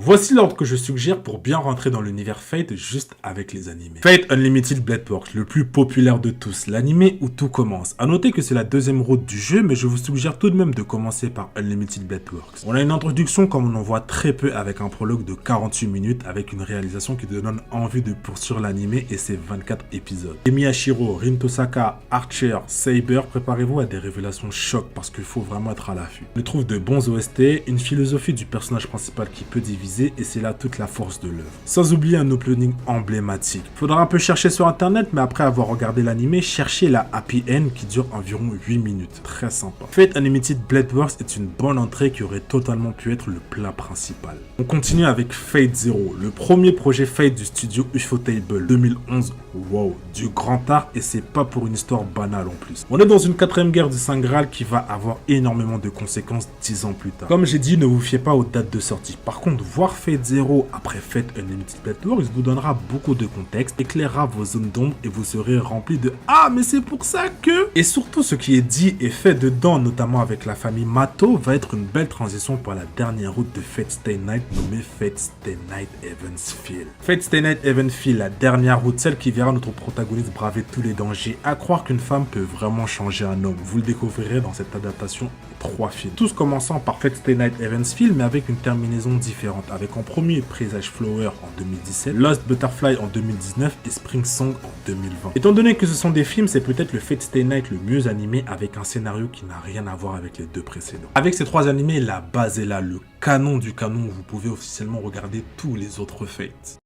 Voici l'ordre que je suggère pour bien rentrer dans l'univers Fate juste avec les animés. Fate Unlimited Blade Works, le plus populaire de tous, l'animé où tout commence. A noter que c'est la deuxième route du jeu, mais je vous suggère tout de même de commencer par Unlimited Blade Works. On a une introduction comme on en voit très peu avec un prologue de 48 minutes avec une réalisation qui te donne envie de poursuivre l'animé et ses 24 épisodes. Et Miyashiro, Rin Tosaka, Archer, Saber, préparez-vous à des révélations choc parce qu'il faut vraiment être à l'affût. On trouve de bons OST, une philosophie du personnage principal qui peut diviser et c'est là toute la force de l'œuvre. Sans oublier un opening emblématique. Faudra un peu chercher sur internet mais après avoir regardé l'animé, cherchez la happy end qui dure environ 8 minutes. Très sympa. Fate Unlimited Blade Works est une bonne entrée qui aurait totalement pu être le plat principal. On continue avec Fate Zero, le premier projet Fate du studio Ufotable 2011. Wow, du grand art et c'est pas pour une histoire banale en plus. On est dans une quatrième guerre du Saint Graal qui va avoir énormément de conséquences 10 ans plus tard. Comme j'ai dit, ne vous fiez pas aux dates de sortie. Par contre, voir Fate Zero après Fate Unlimited Blade Works vous donnera beaucoup de contexte, éclairera vos zones d'ombre et vous serez rempli de « Ah, mais c'est pour ça que... » Et surtout, ce qui est dit et fait dedans, notamment avec la famille Mato, va être une belle transition pour la dernière route de Fate Stay Night nommée Fate Stay Night Evansfield. Fate Stay Night Evansfield, la dernière route, celle qui verra notre protagoniste braver tous les dangers, à croire qu'une femme peut vraiment changer un homme. Vous le découvrirez dans cette adaptation en 3 films. Tous commençant par Fate Stay Night Evansfield, mais avec une terminaison différente, avec en premier Presage Flower en 2017, Lost Butterfly en 2019 et Spring Song en 2020. Étant donné que ce sont des films, c'est peut-être le Fate Stay Night le mieux animé avec un scénario qui n'a rien à voir avec les deux précédents. Avec ces 3 animés, la base est là, le canon du canon, vous pouvez officiellement regarder tous les autres Fates.